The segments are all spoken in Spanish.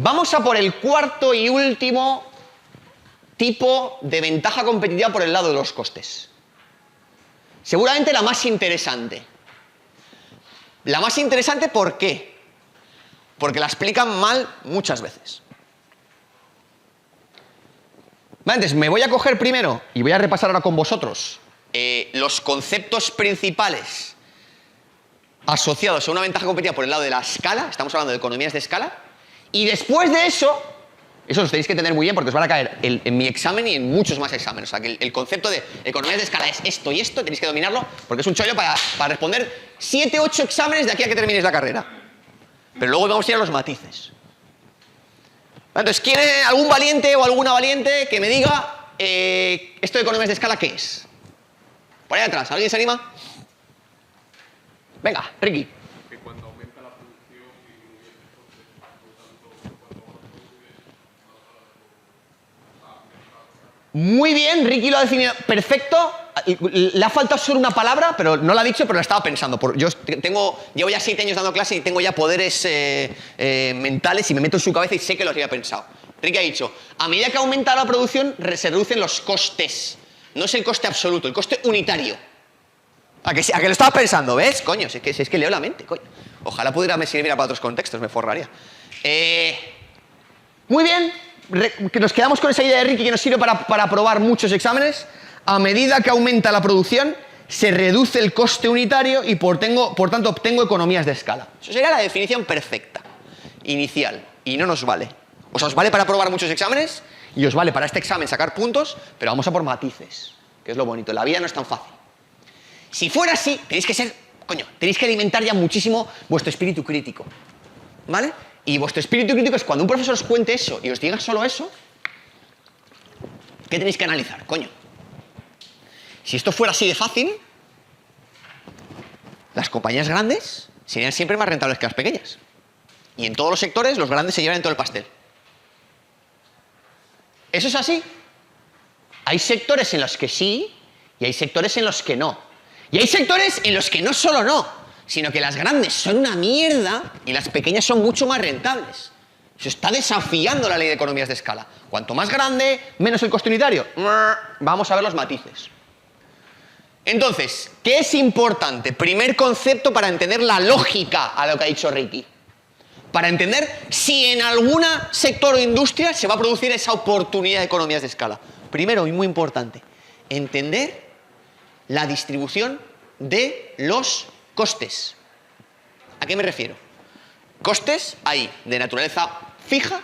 Vamos a por el cuarto y último tipo de ventaja competitiva por el lado de los costes. Seguramente la más interesante. La más interesante, ¿por qué? Porque la explican mal muchas veces. Vale, entonces me voy a coger primero y voy a repasar ahora con vosotros los conceptos principales asociados a una ventaja competitiva por el lado de la escala. Estamos hablando de economías de escala. Y después de eso los tenéis que tener muy bien porque os van a caer en mi examen y en muchos más exámenes. O sea, que el concepto de economías de escala es esto y esto, tenéis que dominarlo porque es un chollo para responder 7, 8 exámenes de aquí a que terminéis la carrera. Pero luego vamos a ir a los matices. Entonces, ¿quién es algún valiente o alguna valiente que me diga esto de economías de escala qué es? Por ahí atrás, ¿alguien se anima? Venga, Ricky. Que cuando aumenta la producción disminuye el coste, por tanto, cuando reduce, Muy bien, Ricky lo ha definido perfecto. Le ha faltado solo una palabra, pero no la ha dicho, pero la estaba pensando. Llevo ya 7 años dando clase y tengo ya poderes mentales y me meto en su cabeza y sé que los había pensado. Ricky ha dicho, a medida que aumenta la producción, se reducen los costes. No es el coste absoluto, el coste unitario. ¿A que lo estaba pensando? ¿Ves? Coño, si es que leo la mente, coño. Ojalá pudiera me sirviera para otros contextos, me forraría. Muy bien, que nos quedamos con esa idea de Ricky que nos sirve para aprobar muchos exámenes. A medida que aumenta la producción, se reduce el coste unitario y por tanto obtengo economías de escala. Eso sería la definición perfecta, inicial, y no nos vale. O sea, os vale para aprobar muchos exámenes y os vale para este examen sacar puntos, pero vamos a por matices, que es lo bonito. La vida no es tan fácil. Si fuera así, tenéis que alimentar ya muchísimo vuestro espíritu crítico, ¿vale? Y vuestro espíritu crítico es cuando un profesor os cuente eso y os diga solo eso, ¿qué tenéis que analizar, coño? Si esto fuera así de fácil, las compañías grandes serían siempre más rentables que las pequeñas. Y en todos los sectores, los grandes se llevan todo el pastel. ¿Eso es así? Hay sectores en los que sí y hay sectores en los que no. Y hay sectores en los que no solo no, sino que las grandes son una mierda y las pequeñas son mucho más rentables. Eso está desafiando la ley de economías de escala. Cuanto más grande, menos el coste unitario. Vamos a ver los matices. Entonces, ¿qué es importante? Primer concepto para entender la lógica a lo que ha dicho Ricky. Para entender si en algún sector o industria se va a producir esa oportunidad de economías de escala. Primero, y muy importante, entender la distribución de los costes. ¿A qué me refiero? Costes hay de naturaleza fija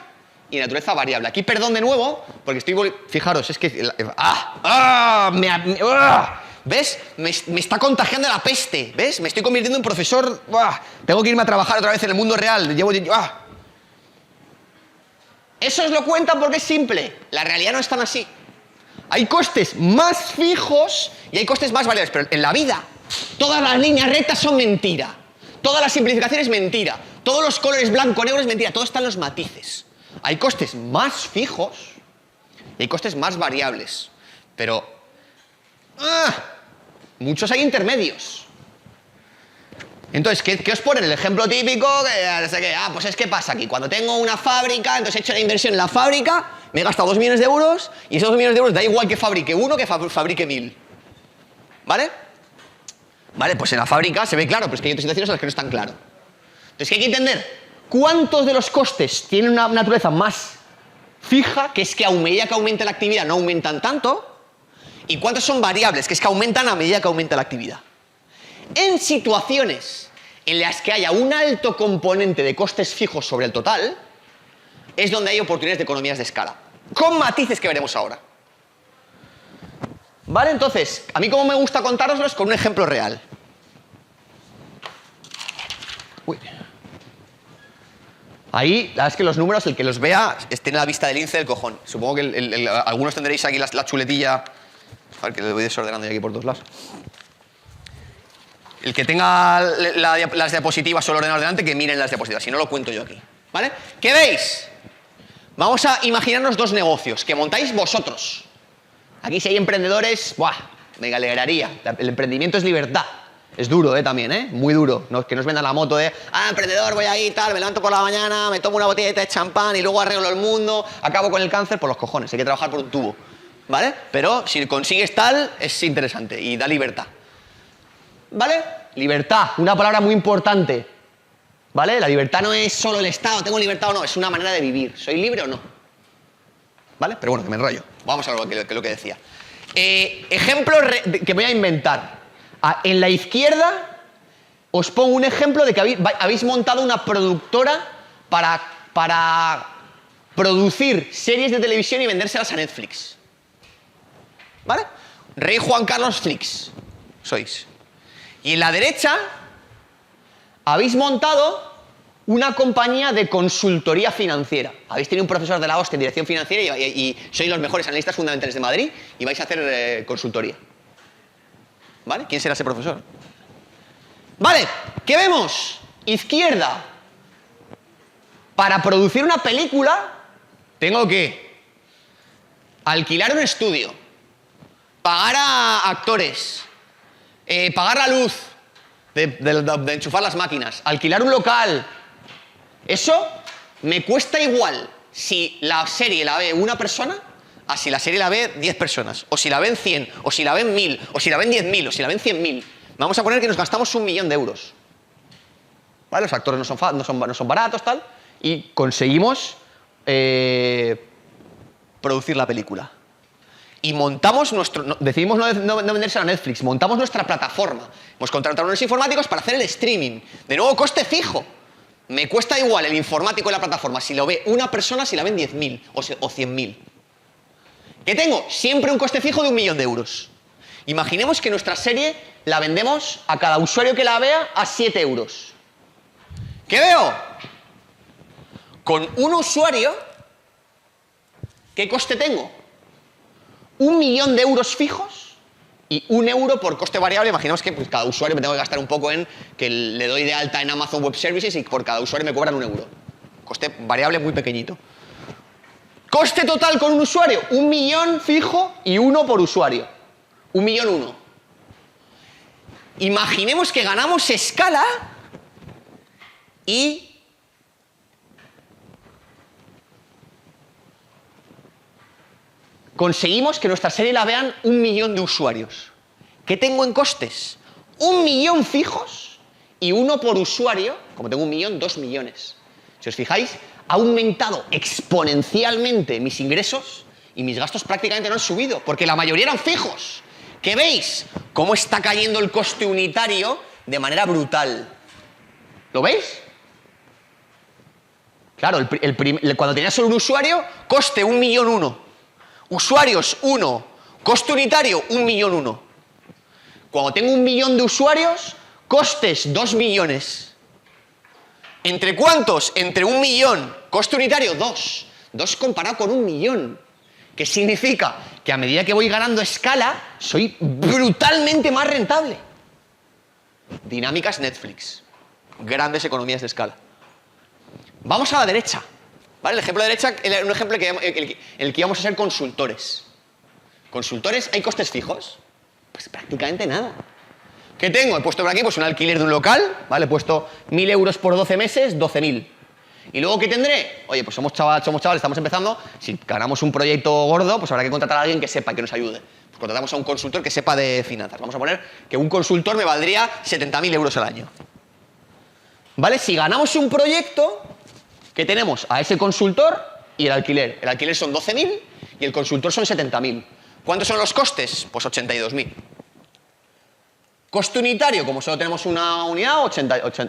y de naturaleza variable. Aquí, perdón de nuevo, porque fijaros, es que... ¿Ves? Me está contagiando la peste, ¿ves? Me estoy convirtiendo en profesor... Tengo que irme a trabajar otra vez en el mundo real. Eso os lo cuentan porque es simple. La realidad no es tan así. Hay costes más fijos y hay costes más variables. Pero en la vida, todas las líneas rectas son mentira. Toda la simplificación es mentira. Todos los colores blanco-negro es mentira. Todo está en los matices. Hay costes más fijos y hay costes más variables. Pero... muchos hay intermedios. Entonces, ¿qué os ponen? El ejemplo típico, pues es que pasa aquí. Cuando tengo una fábrica, entonces he hecho la inversión en la fábrica, me he gastado 2 millones de euros y esos 2 millones de euros da igual que fabrique uno que fabrique 1000. ¿Vale? Vale, pues en la fábrica se ve claro, pero es que hay otras situaciones en las que no es tan claro. Entonces, ¿qué hay que entender? ¿Cuántos de los costes tienen una naturaleza más fija, que es que a medida que aumente la actividad no aumentan tanto? ¿Y cuántos son variables, que es que aumentan a medida que aumenta la actividad? En situaciones en las que haya un alto componente de costes fijos sobre el total, es donde hay oportunidades de economías de escala, con matices que veremos ahora. Vale, entonces, a mí como me gusta contároslo es con un ejemplo real. Uy. Ahí, la verdad es que los números, el que los vea, tiene la vista del lince del cojón. Supongo que algunos tendréis aquí la chuletilla... A ver, que le voy desordenando aquí por todos lados. El que tenga las diapositivas o el ordenador delante, que miren las diapositivas, si no lo cuento yo aquí. ¿Vale? ¿Qué veis? Vamos a imaginarnos 2 negocios que montáis vosotros. Aquí si hay emprendedores, ¡buah! Me alegraría. El emprendimiento es libertad. Es duro, también, muy duro. No, que no os vendan la moto de, emprendedor, voy ahí, tal, me levanto por la mañana, me tomo una botellita de champán y luego arreglo el mundo, acabo con el cáncer por los cojones. Hay que trabajar por un tubo, ¿vale? Pero si consigues tal, es interesante y da libertad. ¿Vale? Libertad, una palabra muy importante. ¿Vale? La libertad no es solo el Estado, tengo libertad o no, es una manera de vivir. ¿Soy libre o no? ¿Vale? Pero bueno, que me enrollo. Vamos a lo que decía. Ejemplo que voy a inventar. En la izquierda os pongo un ejemplo de que habéis montado una productora para producir series de televisión y vendérselas a Netflix. ¿Vale? Rey Juan Carlos Flix sois. Y en la derecha habéis montado una compañía de consultoría financiera. Habéis tenido un profesor de la hostia en dirección financiera y sois los mejores analistas fundamentales de Madrid y vais a hacer consultoría. ¿Vale? ¿Quién será ese profesor? Vale, ¿qué vemos? Izquierda. Para producir una película tengo que alquilar un estudio, pagar a actores, pagar la luz, de enchufar las máquinas, alquilar un local. Eso me cuesta igual si la serie la ve una persona a si la serie la ve 10 personas, o si la ven 100, o si la ven 1000, o si la ven 10.000, o si la ven 100.000. Vamos a poner que nos gastamos 1.000.000 de euros. ¿Vale? Los actores no son baratos, tal, y conseguimos producir la película. Y montamos decidimos no venderse a Netflix, montamos nuestra plataforma. Hemos contratado a unos informáticos para hacer el streaming. De nuevo, coste fijo. Me cuesta igual el informático y la plataforma si lo ve una persona, si la ven 10.000 o 100.000. ¿Qué tengo? Siempre un coste fijo de 1.000.000 de euros. Imaginemos que nuestra serie la vendemos a cada usuario que la vea a 7 euros. ¿Qué veo? Con un usuario, ¿qué coste tengo? 1.000.000 de euros fijos y 1 euro por coste variable. Imaginemos que pues, cada usuario me tengo que gastar un poco en que le doy de alta en Amazon Web Services y por cada usuario me cobran 1 euro. Coste variable muy pequeñito. Coste total con un usuario, 1.000.000 fijo y 1 por usuario. 1.000.001. Imaginemos que ganamos escala y conseguimos que nuestra serie la vean 1.000.000 de usuarios. ¿Qué tengo en costes? 1.000.000 fijos y 1 por usuario. Como tengo 1.000.000, 2 millones. Si os fijáis, ha aumentado exponencialmente mis ingresos y mis gastos prácticamente no han subido, porque la mayoría eran fijos. ¿Qué veis? ¿Cómo está cayendo el coste unitario de manera brutal? ¿Lo veis? Claro, cuando tenía solo un usuario, coste 1.000.001. Usuarios 1, coste unitario 1.000.001. Cuando tengo 1.000.000 de usuarios, costes 2 millones. ¿Entre cuántos? Entre 1.000.000, coste unitario 2. 2 comparado con 1.000.000. ¿Qué significa? Que a medida que voy ganando escala, soy brutalmente más rentable. Dinámicas Netflix. Grandes economías de escala. Vamos a la derecha. ¿Vale? El ejemplo de derecha era un ejemplo en el que íbamos a ser consultores. ¿Consultores? ¿Hay costes fijos? Pues prácticamente nada. ¿Qué tengo? He puesto por aquí pues, un alquiler de un local, ¿vale? He puesto 1.000 euros por 12 meses, 12.000. ¿Y luego qué tendré? Oye, pues somos chavales, estamos empezando. Si ganamos un proyecto gordo, pues habrá que contratar a alguien que sepa, que nos ayude. Pues contratamos a un consultor que sepa de finanzas. Vamos a poner que un consultor me valdría 70.000 euros al año. ¿Vale? Si ganamos un proyecto, ¿qué tenemos? A ese consultor y el alquiler. El alquiler son 12.000 y el consultor son 70.000. ¿Cuántos son los costes? Pues 82.000. Coste unitario, como solo tenemos una unidad,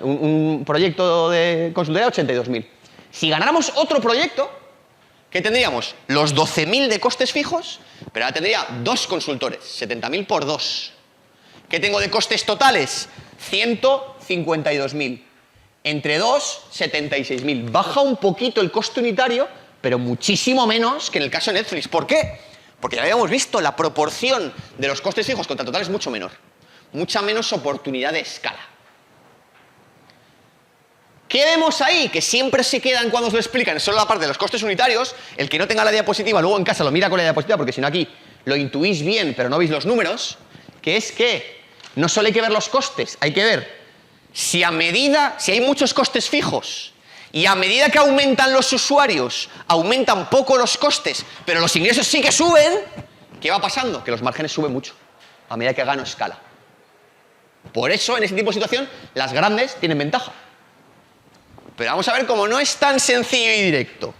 un proyecto de consultoría, 82.000. Si ganáramos otro proyecto, ¿qué tendríamos? Los 12.000 de costes fijos, pero ahora tendría 2 consultores, 70.000 por 2. ¿Qué tengo de costes totales? 152.000. Entre 2, 76.000. Baja un poquito el coste unitario, pero muchísimo menos que en el caso de Netflix. ¿Por qué? Porque ya habíamos visto, la proporción de los costes fijos contra total es mucho menor. Mucha menos oportunidad de escala. ¿Qué vemos ahí? Que siempre se quedan cuando os lo explican, solo la parte de los costes unitarios. El que no tenga la diapositiva, luego en casa lo mira con la diapositiva, porque si no aquí lo intuís bien, pero no veis los números. Que es que no solo hay que ver los costes, hay que ver si hay muchos costes fijos y a medida que aumentan los usuarios, aumentan poco los costes, pero los ingresos sí que suben, ¿qué va pasando? Que los márgenes suben mucho a medida que gano escala. Por eso, en ese tipo de situación, las grandes tienen ventaja. Pero vamos a ver cómo no es tan sencillo y directo.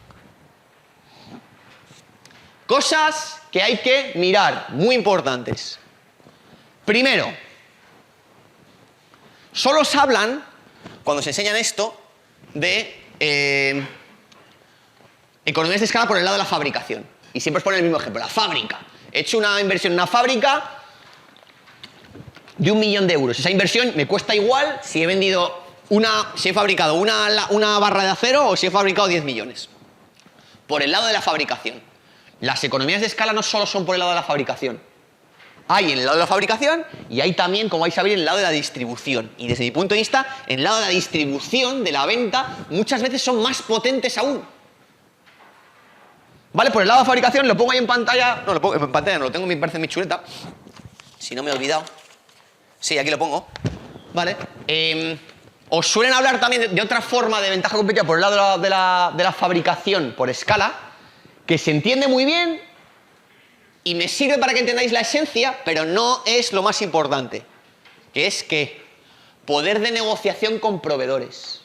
Cosas que hay que mirar, muy importantes. Primero, solo os hablan, cuando se enseñan esto, de economías de escala por el lado de la fabricación. Y siempre os ponen el mismo ejemplo, la fábrica. He hecho una inversión en una fábrica de 1 millón de euros. Esa inversión me cuesta igual si he fabricado una barra de acero o si he fabricado 10 millones. Por el lado de la fabricación. Las economías de escala no solo son por el lado de la fabricación. Hay en el lado de la fabricación y hay también, como vais a ver, en el lado de la distribución. Y desde mi punto de vista, en el lado de la distribución, de la venta, muchas veces son más potentes aún. ¿Vale? Por el lado de la fabricación lo pongo ahí en pantalla. No, lo pongo en pantalla, no lo tengo, me parece en mi chuleta. Si no me he olvidado. Sí, aquí lo pongo. ¿Vale? Os suelen hablar también de otra forma de ventaja competitiva por el lado de la fabricación por escala, que se entiende muy bien y me sirve para que entendáis la esencia, pero no es lo más importante, que es que poder de negociación con proveedores.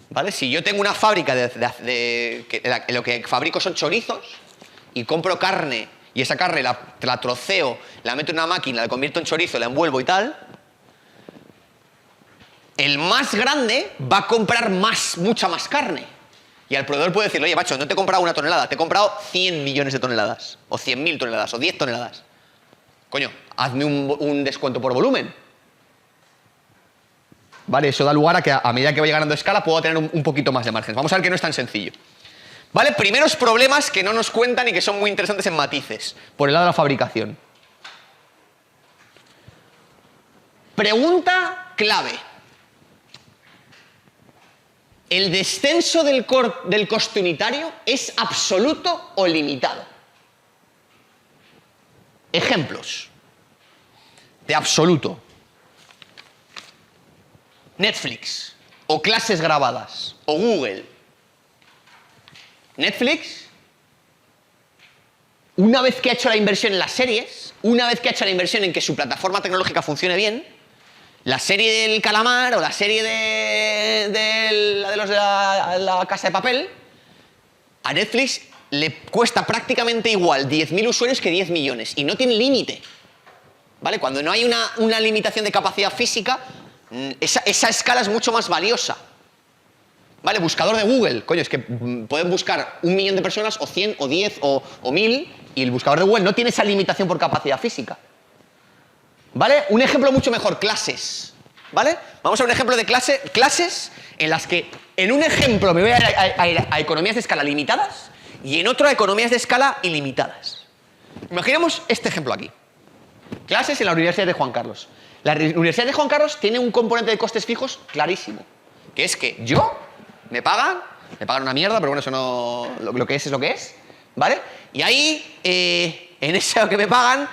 ¿Vale? Si yo tengo una fábrica lo que fabrico son chorizos y compro carne y esa carne la troceo, la meto en una máquina, la convierto en chorizo, la envuelvo y tal, el más grande va a comprar mucha más carne. Y al proveedor puede decirle, oye, macho, no te he comprado 1 tonelada, te he comprado 100 millones de toneladas, o 100.000 toneladas, o 10 toneladas. Coño, hazme un descuento por volumen. Vale, eso da lugar a que a medida que vaya ganando escala puedo tener un poquito más de margen. Vamos a ver que no es tan sencillo. Vale, primeros problemas que no nos cuentan y que son muy interesantes en matices, por el lado de la fabricación. Pregunta clave. ¿El descenso del coste unitario es absoluto o limitado? Ejemplos de absoluto. Netflix, o clases grabadas, o Google. Netflix, una vez que ha hecho la inversión en las series, una vez que ha hecho la inversión en que su plataforma tecnológica funcione bien, la serie del calamar o la serie de la Casa de Papel, a Netflix le cuesta prácticamente igual 10.000 usuarios que 10 millones y no tiene límite. ¿Vale? Cuando no hay una limitación de capacidad física, esa escala es mucho más valiosa. ¿Vale? Buscador de Google, coño, es que pueden buscar 1 millón de personas o 100 o 10 o 1.000 y el buscador de Google no tiene esa limitación por capacidad física. ¿Vale? Un ejemplo mucho mejor, clases. ¿Vale? Vamos a un ejemplo de clases en las que en un ejemplo me voy a economías de escala limitadas y en otro a economías de escala ilimitadas. Imaginemos este ejemplo aquí. Clases en la Universidad de Juan Carlos. La Universidad de Juan Carlos tiene un componente de costes fijos clarísimo, que es que me pagan una mierda, pero bueno, eso no, lo que es lo que es, ¿vale? Y ahí, en eso que me pagan,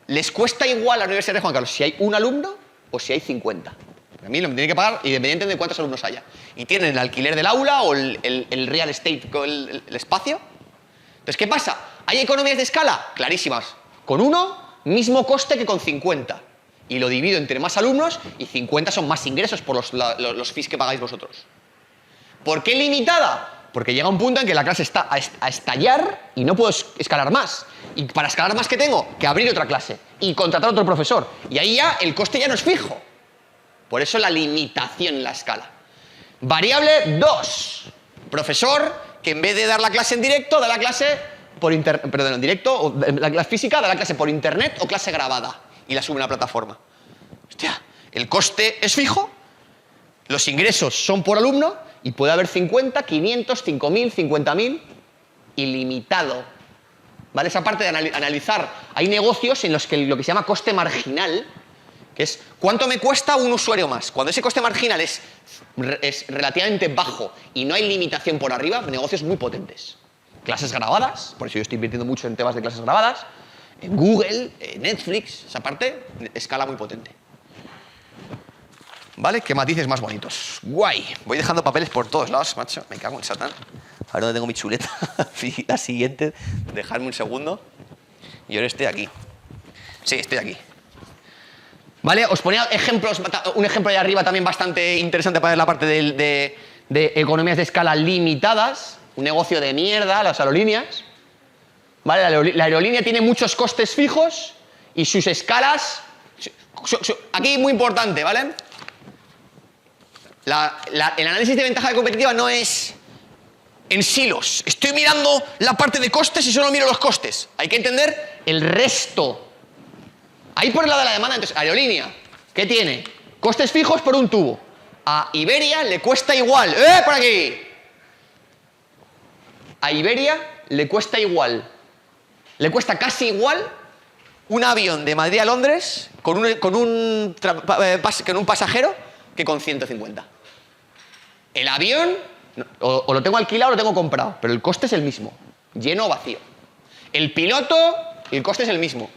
les cuesta igual a la Universidad de Juan Carlos si hay un alumno o si hay 50. A mí lo me tienen que pagar independientemente de cuántos alumnos haya. Y tienen el alquiler del aula o el real estate, el espacio. Entonces, ¿qué pasa? ¿Hay economías de escala? Clarísimas. Con uno, mismo coste que con 50. Y lo divido entre más alumnos y 50 son más ingresos por los fees que pagáis vosotros. ¿Por qué limitada? Porque llega un punto en que la clase está a estallar y no puedo escalar más. Y para escalar más, ¿qué tengo? Que abrir otra clase y contratar otro profesor. Y ahí ya el coste ya no es fijo. Por eso la limitación en la escala. Variable 2. Profesor que en vez de dar la clase en directo, da la clase por internet, perdón, en directo, o la clase física, da la clase por internet o clase grabada y la sube a una plataforma. Hostia, el coste es fijo, los ingresos son por alumno y puede haber 50, 500, 5.000, 50.000 ilimitado. ¿Vale? Esa parte de analizar, hay negocios en los que lo que se llama coste marginal, que es cuánto me cuesta un usuario más. Cuando ese coste marginal es relativamente bajo y no hay limitación por arriba, negocios muy potentes. Clases grabadas, por eso yo estoy invirtiendo mucho en temas de clases grabadas. Google, Netflix, esa parte, escala muy potente. ¿Vale? ¿Qué matices más bonitos? Guay. Voy dejando papeles por todos lados, macho. Me cago en Satán. A ver dónde tengo mi chuleta. La siguiente. Dejadme un segundo. Y ahora estoy aquí. Sí, estoy aquí. ¿Vale? Os ponía ejemplos, un ejemplo de arriba también bastante interesante para ver la parte de economías de escala limitadas. Un negocio de mierda, las aerolíneas. ¿Vale? La aerolínea tiene muchos costes fijos y sus escalas... Aquí muy importante, ¿vale? El análisis de ventaja competitiva no es en silos. Estoy mirando la parte de costes y solo miro los costes. Hay que entender el resto. Ahí por el lado de la demanda, entonces, aerolínea, ¿qué tiene? Costes fijos por un tubo. A Iberia le cuesta igual. Por aquí! A Iberia le cuesta igual. Le cuesta casi igual un avión de Madrid a Londres con un pasajero que con 150. El avión, o lo tengo alquilado o lo tengo comprado, pero el coste es el mismo, lleno o vacío. El piloto, el coste es el mismo,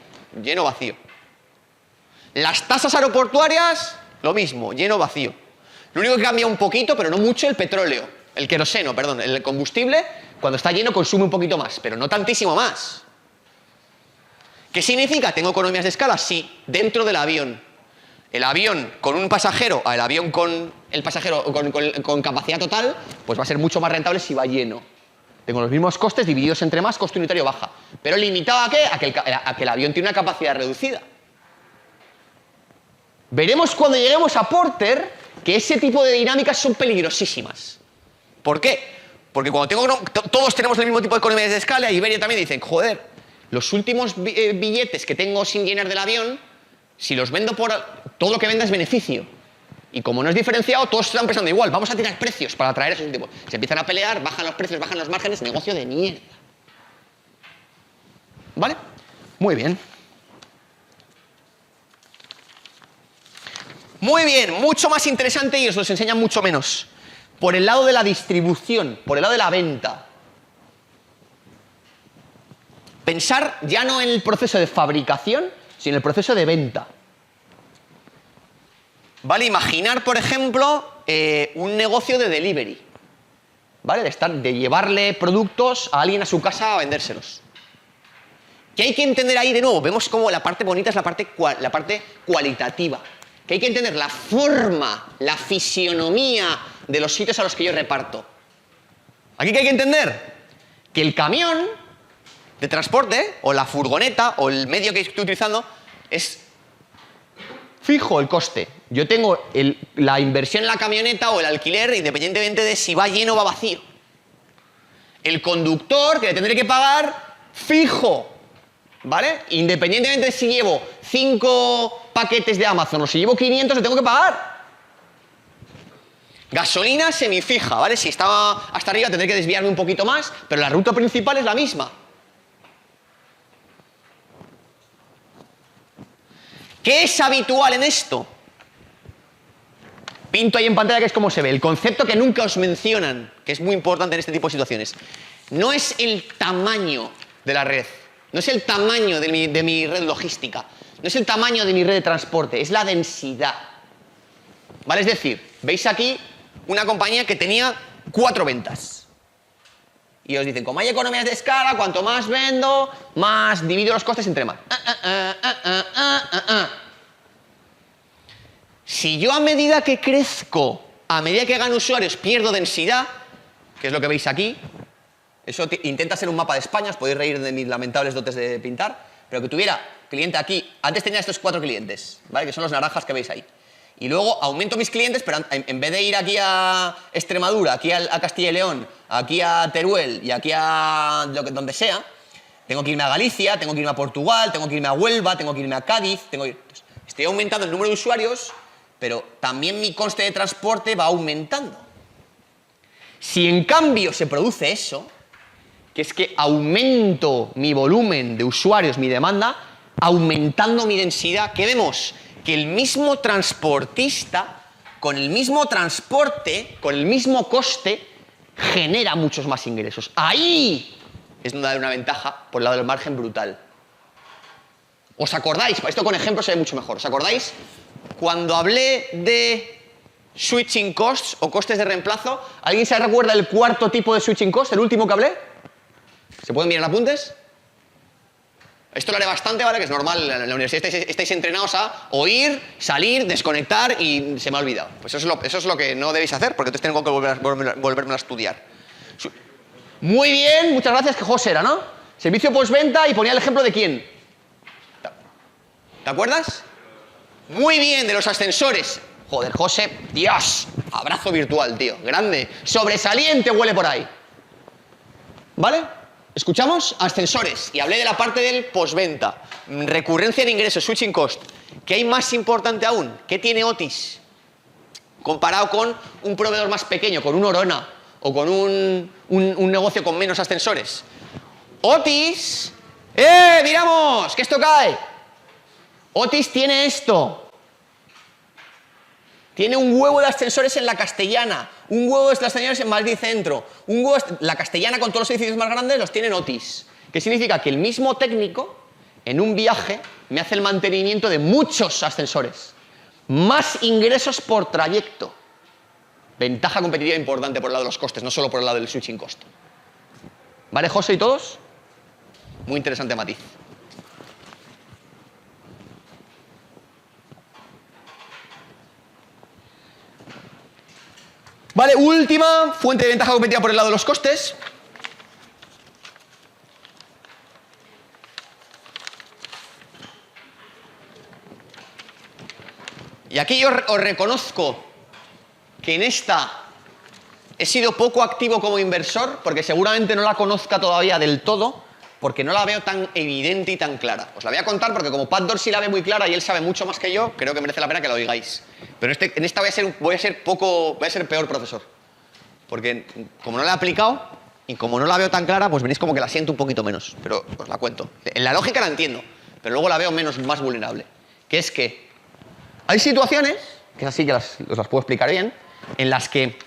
lleno o vacío. Las tasas aeroportuarias, lo mismo, lleno o vacío. Lo único que cambia un poquito, pero no mucho, el petróleo, el queroseno, perdón, el combustible, cuando está lleno consume un poquito más, pero no tantísimo más. ¿Qué significa? ¿Tengo economías de escala? Sí, dentro del avión. El avión con un pasajero, el avión con el pasajero con capacidad total, pues va a ser mucho más rentable si va lleno. Tengo los mismos costes divididos entre más, coste unitario baja. Pero limitado ¿a qué? A que el avión tiene una capacidad reducida. Veremos cuando lleguemos a Porter que ese tipo de dinámicas son peligrosísimas. ¿Por qué? Porque cuando todos tenemos el mismo tipo de economías de escala, Iberia también dicen, joder, los últimos billetes que tengo sin llenar del avión, si los vendo todo lo que venda es beneficio. Y como no es diferenciado, todos están pensando igual, vamos a tirar precios para atraer a esos tipos. Se empiezan a pelear, bajan los precios, bajan los márgenes, negocio de mierda. ¿Vale? Muy bien. Muy bien, mucho más interesante y os los enseñan mucho menos. Por el lado de la distribución, por el lado de la venta. Pensar ya no en el proceso de fabricación, sino en el proceso de venta. ¿Vale? Imaginar, por ejemplo, un negocio de delivery. ¿Vale? De llevarle productos a alguien a su casa a vendérselos. ¿Qué hay que entender ahí de nuevo? Vemos como la parte bonita es la parte cualitativa. Que hay que entender la forma, la fisionomía de los sitios a los que yo reparto. ¿Aquí qué hay que entender? Que el camión de transporte, o la furgoneta, o el medio que estoy utilizando, es fijo el coste. Yo tengo la inversión en la camioneta o el alquiler independientemente de si va lleno o va vacío. El conductor, que le tendré que pagar, fijo. ¿Vale? Independientemente de si llevo 5 paquetes de Amazon o si llevo 500, le tengo que pagar. Gasolina semifija, ¿vale? Si estaba hasta arriba tendré que desviarme un poquito más, pero la ruta principal es la misma. ¿Qué es habitual en esto? Pinto ahí en pantalla que es como se ve. El concepto que nunca os mencionan, que es muy importante en este tipo de situaciones. No es el tamaño de la red. No es el tamaño de mi red logística. No es el tamaño de mi red de transporte. Es la densidad. ¿Vale? Es decir, veis aquí una compañía que tenía 4 ventas. Y os dicen, como hay economías de escala, cuanto más vendo, más divido los costes entre más. Si yo a medida que crezco, a medida que gano usuarios, pierdo densidad, que es lo que veis aquí, eso intenta ser un mapa de España, os podéis reír de mis lamentables dotes de pintar, pero que tuviera cliente aquí, antes tenía estos 4 clientes, ¿vale? Que son los naranjas que veis ahí. Y luego aumento mis clientes, pero en vez de ir aquí a Extremadura, aquí a Castilla y León, aquí a Teruel y aquí a donde sea, tengo que irme a Galicia, tengo que irme a Portugal, tengo que irme a Huelva, tengo que irme a Cádiz, estoy aumentando el número de usuarios, pero también mi coste de transporte va aumentando. Si en cambio se produce eso, que es que aumento mi volumen de usuarios, mi demanda, aumentando mi densidad, ¿qué vemos? Que el mismo transportista, con el mismo transporte, con el mismo coste, genera muchos más ingresos. Ahí es donde hay una ventaja por el lado del margen brutal. ¿Os acordáis? Esto con ejemplos se ve mucho mejor. ¿Os acordáis? Cuando hablé de switching costs o costes de reemplazo, ¿alguien se recuerda el cuarto tipo de switching cost, el último que hablé? ¿Se pueden mirar apuntes? Esto lo haré bastante, ¿vale? Que es normal, en la universidad estáis entrenados a oír, salir, desconectar y se me ha olvidado. Pues eso es lo que no debéis hacer, porque entonces tengo que volverme a estudiar. Muy bien, muchas gracias, que José era, ¿no? Servicio postventa y ponía el ejemplo de quién. ¿Te acuerdas? Muy bien, de los ascensores. Joder, José, Dios, abrazo virtual, tío, grande, sobresaliente huele por ahí. ¿Vale? Escuchamos ascensores y hablé de la parte del postventa, recurrencia de ingresos, switching cost. ¿Qué hay más importante aún? ¿Qué tiene Otis comparado con un proveedor más pequeño, con un Orona o con un negocio con menos ascensores? Otis, miramos, que esto cae. Otis tiene esto. Tiene un huevo de ascensores en la Castellana, un huevo de ascensores en Madrid Centro, un huevo la Castellana con todos los edificios más grandes los tiene en Otis. ¿Qué significa? Que el mismo técnico, en un viaje, me hace el mantenimiento de muchos ascensores. Más ingresos por trayecto. Ventaja competitiva importante por el lado de los costes, no solo por el lado del switching cost. ¿Vale, José y todos? Muy interesante matiz. Vale, última fuente de ventaja competitiva por el lado de los costes. Y aquí yo os reconozco que en esta he sido poco activo como inversor, porque seguramente no la conozca todavía del todo, porque no la veo tan evidente y tan clara. Os la voy a contar porque como Pat Dorsey la ve muy clara y él sabe mucho más que yo, creo que merece la pena que la oigáis. Pero en esta voy a ser peor profesor. Porque como no la he aplicado y como no la veo tan clara, pues venís como que la siento un poquito menos. Pero os la cuento. En la lógica la entiendo, pero luego la veo más vulnerable. Que es que hay situaciones, que es así que os las puedo explicar bien, en las que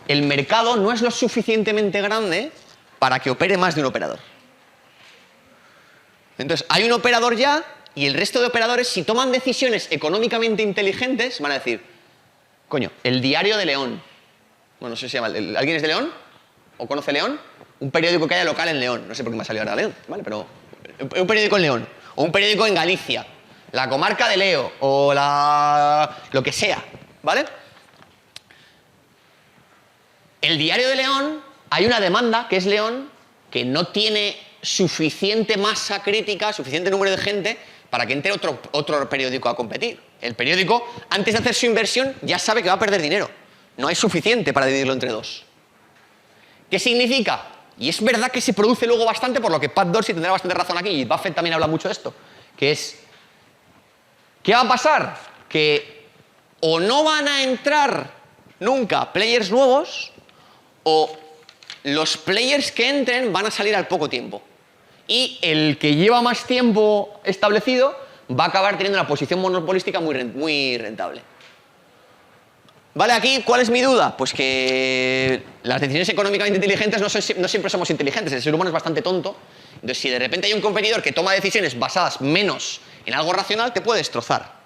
el mercado no es lo suficientemente grande para que opere más de un operador. Entonces, hay un operador ya y el resto de operadores, si toman decisiones económicamente inteligentes, van a decir, coño, el Diario de León. Bueno, no sé si se llama. ¿Alguien es de León? ¿O conoce León? Un periódico que haya local en León. No sé por qué me ha salido ahora León, ¿vale? Pero un periódico en León. O un periódico en Galicia. La comarca de Leo. O lo que sea, ¿vale? El Diario de León, hay una demanda, que es León, que no tiene suficiente masa crítica, suficiente número de gente para que entre otro periódico a competir. El periódico, antes de hacer su inversión, ya sabe que va a perder dinero. No hay suficiente para dividirlo entre dos. ¿Qué significa? Y es verdad que se produce luego bastante, por lo que Pat Dorsey tendrá bastante razón aquí, y Buffett también habla mucho de esto, que es, ¿qué va a pasar? Que o no van a entrar nunca players nuevos, o los players que entren van a salir al poco tiempo. Y el que lleva más tiempo establecido va a acabar teniendo una posición monopolística muy rentable. ¿Vale? Aquí, ¿cuál es mi duda? Pues que las decisiones económicamente inteligentes no siempre somos inteligentes. El ser humano es bastante tonto. Entonces, si de repente hay un competidor que toma decisiones basadas menos en algo racional, te puede destrozar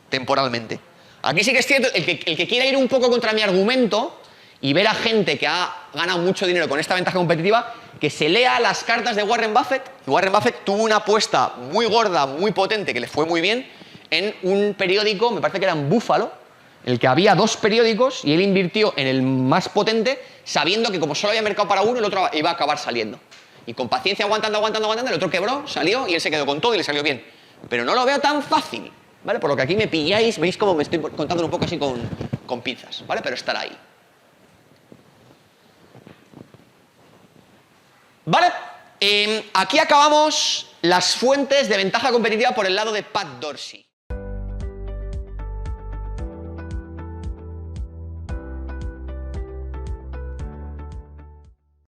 temporalmente. Aquí sí que es cierto, el que quiera ir un poco contra mi argumento y ver a gente que ha ganado mucho dinero con esta ventaja competitiva, que se lea las cartas de Warren Buffett. Warren Buffett tuvo una apuesta muy gorda, muy potente, que le fue muy bien, en un periódico, me parece que era en Buffalo, en el que había dos periódicos y él invirtió en el más potente, sabiendo que como solo había mercado para uno, el otro iba a acabar saliendo. Y con paciencia, aguantando, el otro quebró, salió y él se quedó con todo y le salió bien. Pero no lo veo tan fácil, ¿vale? Por lo que aquí me pilláis, veis como me estoy contando un poco así con pinzas, ¿vale? Pero estará ahí. ¿Vale? Aquí acabamos las fuentes de ventaja competitiva por el lado de Pat Dorsey.